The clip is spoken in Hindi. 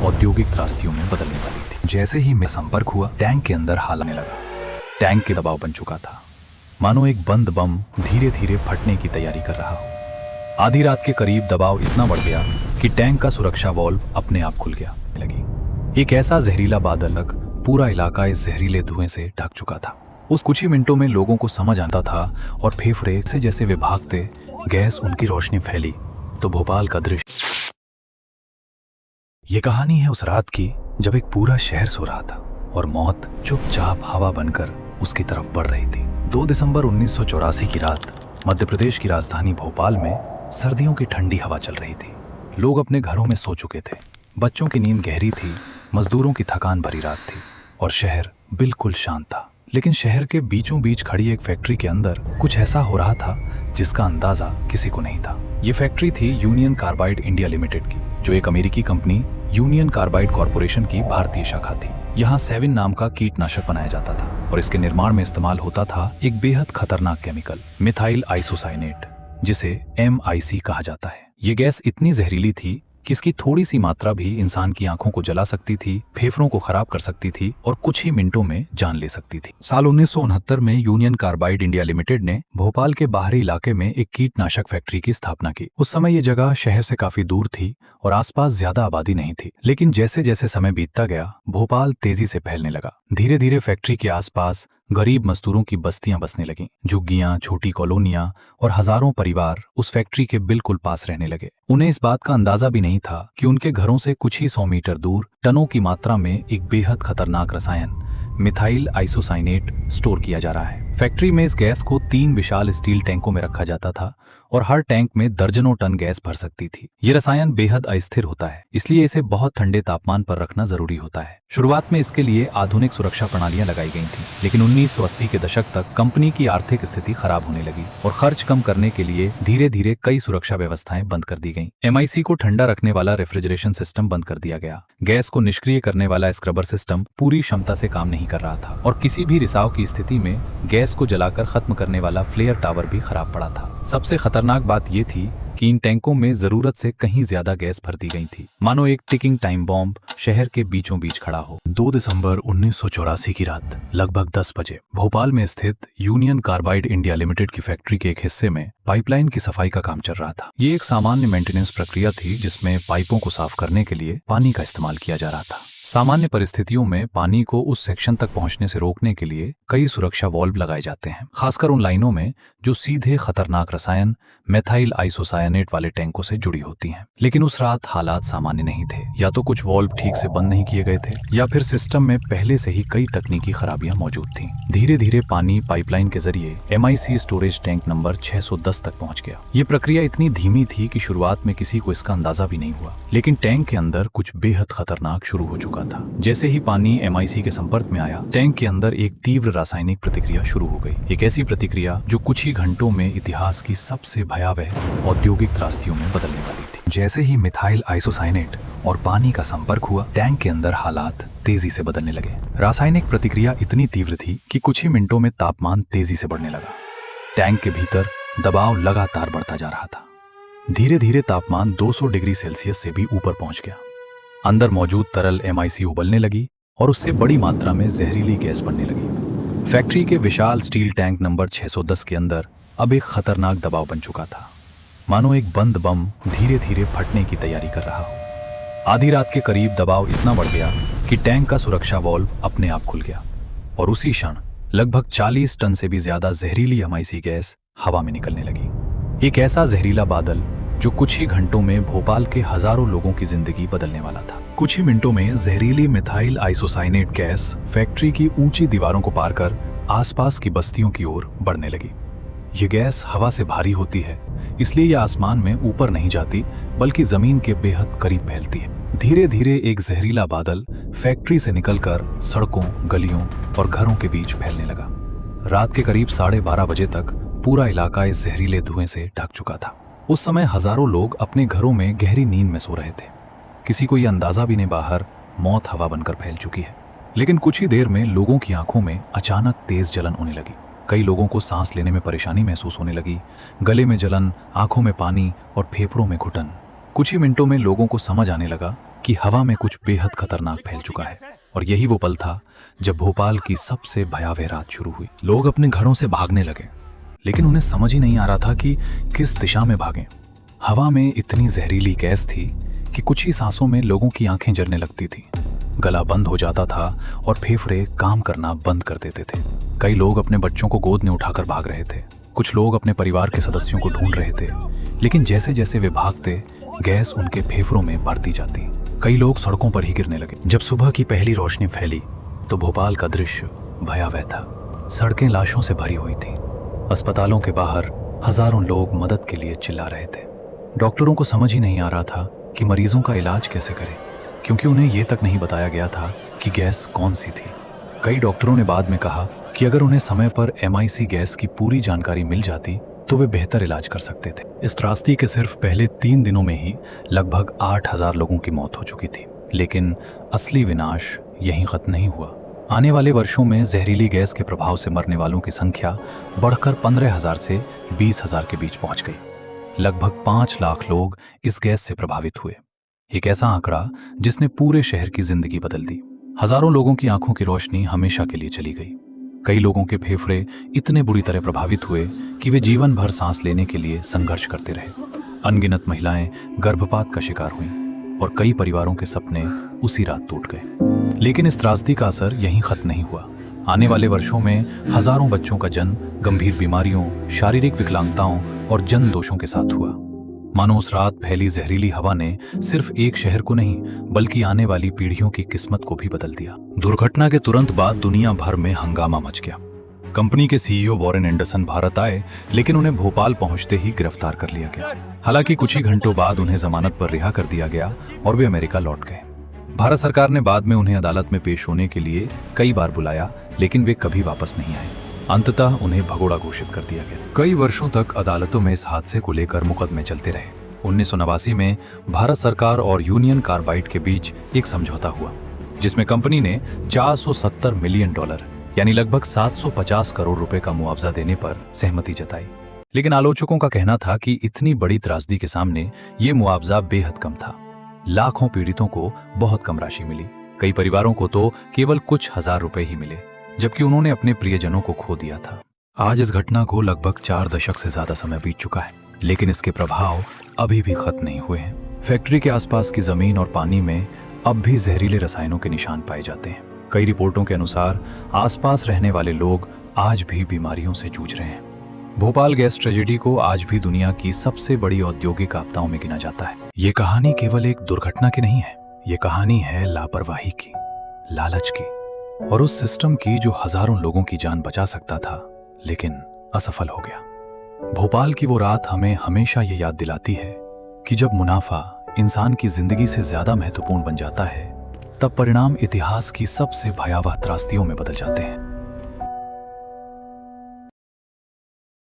औद्योगिक त्रासदियों में बदलने वाली थी। जैसे ही मैं संपर्क हुआ, टैंक के अंदर हालने लगा। टैंक के दबाव बन चुका था, मानो एक बंद बम धीरे धीरे फटने की तैयारी कर रहा हो। आधी रात के करीब दबाव इतना बढ़ गया कि टैंक का सुरक्षा वाल्व अपने आप खुल गया लगी। एक ऐसा जहरीला बादल लग पूरा इलाका इस जहरीले धुएं से ढक चुका था। उस कुछ ही मिनटों में लोगों को समझ आता था और फेफड़े से जैसे वे भागते, गैस उनकी रोशनी फैली तो भोपाल का दृश्य। ये कहानी है उस रात की जब एक पूरा शहर सो रहा था और मौत चुपचाप हवा बनकर उसकी तरफ बढ़ रही थी। 2 दिसंबर 1984 की रात मध्य प्रदेश की राजधानी भोपाल में सर्दियों की ठंडी हवा चल रही थी। लोग अपने घरों में सो चुके थे, बच्चों की नींद गहरी थी, मजदूरों की थकान भरी रात थी और शहर बिल्कुल शांत था। लेकिन शहर के बीचों बीच खड़ी एक फैक्ट्री के अंदर कुछ ऐसा हो रहा था जिसका अंदाजा किसी को नहीं था। ये फैक्ट्री थी यूनियन कार्बाइड इंडिया लिमिटेड की, जो एक अमेरिकी कंपनी यूनियन कार्बाइड कॉरपोरेशन की भारतीय शाखा थी। यहाँ 7 नाम का कीटनाशक बनाया जाता था और इसके निर्माण में इस्तेमाल होता था एक बेहद खतरनाक केमिकल मिथाइल आइसोसाइनेट, जिसे MIC कहा जाता है। ये गैस इतनी जहरीली थी कि इसकी थोड़ी सी मात्रा भी इंसान की आंखों को जला सकती थी, फेफड़ों को खराब कर सकती थी और कुछ ही मिनटों में जान ले सकती थी। साल 1969 में यूनियन कार्बाइड इंडिया लिमिटेड ने भोपाल के बाहरी इलाके में एक कीटनाशक फैक्ट्री की स्थापना की। उस समय ये जगह शहर से काफी दूर थी और आसपास ज्यादा आबादी नहीं थी। लेकिन जैसे जैसे समय बीतता गया, भोपाल तेजी से फैलने लगा। धीरे धीरे फैक्ट्री के आसपास गरीब मजदूरों की बस्तियां बसने लगीं। झुग्गियां, छोटी कॉलोनियां और हजारों परिवार उस फैक्ट्री के बिल्कुल पास रहने लगे। उन्हें इस बात का अंदाजा भी नहीं था कि उनके घरों से कुछ ही 100 मीटर दूर टनों की मात्रा में एक बेहद खतरनाक रसायन मिथाइल आइसोसाइनेट स्टोर किया जा रहा है। फैक्ट्री में इस गैस को 3 विशाल स्टील टैंकों में रखा जाता था और हर टैंक में दर्जनों टन गैस भर सकती थी। ये रसायन बेहद अस्थिर होता है, इसलिए इसे बहुत ठंडे तापमान पर रखना जरूरी होता है। शुरुआत में इसके लिए आधुनिक सुरक्षा प्रणालियां लगाई गई थीं, लेकिन 1980 के दशक तक कंपनी की आर्थिक स्थिति खराब होने लगी और खर्च कम करने के लिए धीरे धीरे कई सुरक्षा व्यवस्थाएं बंद कर दी गईं। MIC को ठंडा रखने वाला रेफ्रिजरेशन सिस्टम बंद कर दिया गया। गैस को निष्क्रिय करने वाला स्क्रबर सिस्टम पूरी क्षमता से काम नहीं कर रहा था और किसी भी रिसाव की स्थिति में गैस को जलाकर खत्म करने वाला फ्लेयर टावर भी खराब पड़ा था। सबसे खतरनाक बात यह थी कि इन टैंकों में जरूरत से कहीं ज्यादा गैस भर दी गई थी, मानो एक टिकिंग टाइम बॉम्ब शहर के बीचों बीच खड़ा हो। 2 दिसंबर 1984 की रात लगभग 10 बजे भोपाल में स्थित यूनियन कार्बाइड इंडिया लिमिटेड की फैक्ट्री के एक हिस्से में पाइपलाइन की सफाई का काम चल रहा था। ये एक सामान्य मेंटेनेंस प्रक्रिया थी जिसमें पाइपों को साफ करने के लिए पानी का इस्तेमाल किया जा रहा था। सामान्य परिस्थितियों में पानी को उस सेक्शन तक पहुंचने से रोकने के लिए कई सुरक्षा वाल्व लगाए जाते हैं, खासकर उन लाइनों में जो सीधे खतरनाक रसायन मेथाइल आइसोसाइनेट वाले टैंकों से जुड़ी होती हैं। लेकिन उस रात हालात सामान्य नहीं थे। या तो कुछ वाल्व ठीक से बंद नहीं किए गए थे या फिर सिस्टम में पहले से ही कई तकनीकी खराबियां मौजूद थीं। धीरे धीरे पानी पाइपलाइन के जरिए MIC स्टोरेज टैंक नंबर 610 तक पहुंच गया। ये प्रक्रिया इतनी धीमी थी कि शुरुआत में किसी को इसका अंदाजा भी नहीं हुआ, लेकिन टैंक के अंदर कुछ बेहद खतरनाक शुरू हो चुका था। जैसे ही पानी MIC के संपर्क में आया, टैंक के अंदर एक तीव्र रासायनिक प्रतिक्रिया शुरू हो गई। एक ऐसी प्रतिक्रिया जो कुछ ही घंटों में इतिहास की सबसे भयावह औद्योगिक त्रासदियों में बदलने वाली थी। जैसे ही मिथाइल आइसोसाइनेट और पानी का संपर्क हुआ, टैंक के अंदर हालात तेजी से बदलने लगे। रासायनिक प्रतिक्रिया इतनी तीव्र थी कि कुछ ही मिनटों में तापमान तेजी से बढ़ने लगा। टैंक के भीतर दबाव लगातार बढ़ता जा रहा था। धीरे धीरे तापमान 200 डिग्री सेल्सियस से भी ऊपर पहुंच गया। अंदर मौजूद तरल MIC उबलने लगी और उससे बड़ी मात्रा में जहरीली गैस बनने लगी। फैक्ट्री के विशाल स्टील टैंक नंबर 610 के अंदर अब एक खतरनाक दबाव बन चुका था, मानो एक बंद बम धीरे धीरे फटने की तैयारी कर रहा हो। आधी रात के करीब दबाव इतना बढ़ गया कि टैंक का सुरक्षा वाल्व अपने आप खुल गया और उसी क्षण लगभग 40 टन से भी ज्यादा जहरीली MIC गैस हवा में निकलने लगी। एक ऐसा जहरीला बादल जो कुछ ही घंटों में भोपाल के हजारों लोगों की जिंदगी बदलने वाला था। कुछ ही मिनटों में जहरीली मिथाइल आइसोसाइनेट गैस फैक्ट्री की ऊंची दीवारों को पार कर आसपास की बस्तियों की ओर बढ़ने लगी। ये गैस हवा से भारी होती है, इसलिए यह आसमान में ऊपर नहीं जाती बल्कि जमीन के बेहद करीब फैलती है। धीरे धीरे एक जहरीला बादल फैक्ट्री से निकलकर सड़कों, गलियों और घरों के बीच फैलने लगा। रात के करीब 12:30 बजे तक पूरा इलाका इस जहरीले धुएं से ढक चुका था। उस समय हजारों लोग अपने घरों में गहरी नींद में सो रहे थे। किसी को यह अंदाजा भी नहीं बाहर मौत हवा बनकर फैल चुकी है। लेकिन कुछ ही देर में लोगों की आंखों में अचानक तेज जलन होने लगी। कई लोगों को सांस लेने में परेशानी महसूस होने लगी, गले में जलन, आंखों में पानी और फेफड़ों में घुटन। कुछ ही मिनटों में लोगों को समझ आने लगा कि हवा में कुछ बेहद खतरनाक फैल चुका है। और यही वो पल था जब भोपाल की सबसे भयावह रात शुरू हुई। लोग अपने घरों से भागने लगे, लेकिन उन्हें समझ ही नहीं आ रहा था कि किस दिशा में भागें। हवा में इतनी जहरीली गैस थी कि कुछ ही सांसों में लोगों की आंखें जलने लगती थी, गला बंद हो जाता था और फेफड़े काम करना बंद कर देते थे। कई लोग अपने बच्चों को गोद में उठाकर भाग रहे थे, कुछ लोग अपने परिवार के सदस्यों को ढूंढ रहे थे, लेकिन जैसे जैसे वे भागते गैस उनके फेफड़ों में भरती जाती। कई लोग सड़कों पर ही गिरने लगे। जब सुबह की पहली रोशनी फैली तो भोपाल का दृश्य भयावह था। सड़कें लाशों से भरी हुई थी। अस्पतालों के बाहर हजारों लोग मदद के लिए चिल्ला रहे थे। डॉक्टरों को समझ ही नहीं आ रहा था कि मरीजों का इलाज कैसे करें, क्योंकि उन्हें यह तक नहीं बताया गया था कि गैस कौन सी थी। कई डॉक्टरों ने बाद में कहा कि अगर उन्हें समय पर MIC गैस की पूरी जानकारी मिल जाती तो वे बेहतर इलाज कर सकते थे। इस त्रासदी के सिर्फ पहले 3 दिनों में ही लगभग 8000 लोगों की मौत हो चुकी थी। लेकिन असली विनाश यहीं खत्म नहीं हुआ। आने वाले वर्षों में जहरीली गैस के प्रभाव से मरने वालों की संख्या बढ़कर 15,000 से 20,000 के बीच पहुंच गई। लगभग 5 लाख लोग इस गैस से प्रभावित हुए। एक ऐसा आंकड़ा जिसने पूरे शहर की जिंदगी बदल दी। हजारों लोगों की आंखों की रोशनी हमेशा के लिए चली गई। कई लोगों के फेफड़े इतने बुरी तरह प्रभावित हुए कि वे जीवन भर सांस लेने के लिए संघर्ष करते रहे। अनगिनत महिलाएं गर्भपात का शिकार हुईं और कई परिवारों के सपने उसी रात टूट गए। लेकिन इस त्रासदी का असर यहीं खत्म नहीं हुआ। आने वाले वर्षों में हजारों बच्चों का जन्म गंभीर बीमारियों, शारीरिक विकलांगताओं और जन दोषों के साथ हुआ। मानो उस रात फैली जहरीली हवा ने सिर्फ एक शहर को नहीं बल्कि आने वाली पीढ़ियों की किस्मत को भी बदल दिया। दुर्घटना के तुरंत बाद दुनिया भर में हंगामा मच गया। कंपनी के CEO वॉरेन एंडरसन भारत आए, लेकिन उन्हें भोपाल पहुंचते ही गिरफ्तार कर लिया गया। हालांकि कुछ ही घंटों बाद उन्हें जमानत पर रिहा कर दिया गया और वे अमेरिका लौट गए। भारत सरकार ने बाद में उन्हें अदालत में पेश होने के लिए कई बार बुलाया, लेकिन वे कभी वापस नहीं आए। अंततः उन्हें भगोड़ा घोषित कर दिया गया। कई वर्षों तक अदालतों में इस हादसे को लेकर मुकदमे चलते रहे। 1989 में भारत सरकार और यूनियन कार्बाइड के बीच एक समझौता हुआ, जिसमें कंपनी ने $470 मिलियन यानी लगभग 750 करोड़ रुपए का मुआवजा देने पर सहमति जताई। लेकिन आलोचकों का कहना था कि इतनी बड़ी त्रासदी के सामने ये मुआवजा बेहद कम था। लाखों पीड़ितों को बहुत कम राशि मिली। कई परिवारों को तो केवल कुछ हजार रुपए ही मिले, जबकि उन्होंने अपने प्रियजनों को खो दिया था। आज इस घटना को लगभग 4 दशक से ज्यादा समय बीत चुका है, लेकिन इसके प्रभाव अभी भी खत्म नहीं हुए हैं। फैक्ट्री के आसपास की जमीन और पानी में अब भी जहरीले रसायनों के निशान पाए जाते हैं। कई रिपोर्टों के अनुसार आसपास रहने वाले लोग आज भी बीमारियों से जूझ रहे हैं। भोपाल गैस ट्रेजेडी को आज भी दुनिया की सबसे बड़ी औद्योगिक आपदाओं में गिना जाता है। ये कहानी केवल एक दुर्घटना की नहीं है, ये कहानी है लापरवाही की, लालच की और उस सिस्टम की जो हजारों लोगों की जान बचा सकता था लेकिन असफल हो गया। भोपाल की वो रात हमें हमेशा ये याद दिलाती है कि जब मुनाफा इंसान की जिंदगी से ज्यादा महत्वपूर्ण बन जाता है, तब परिणाम इतिहास की सबसे भयावह त्रासदियों में बदल जाते हैं।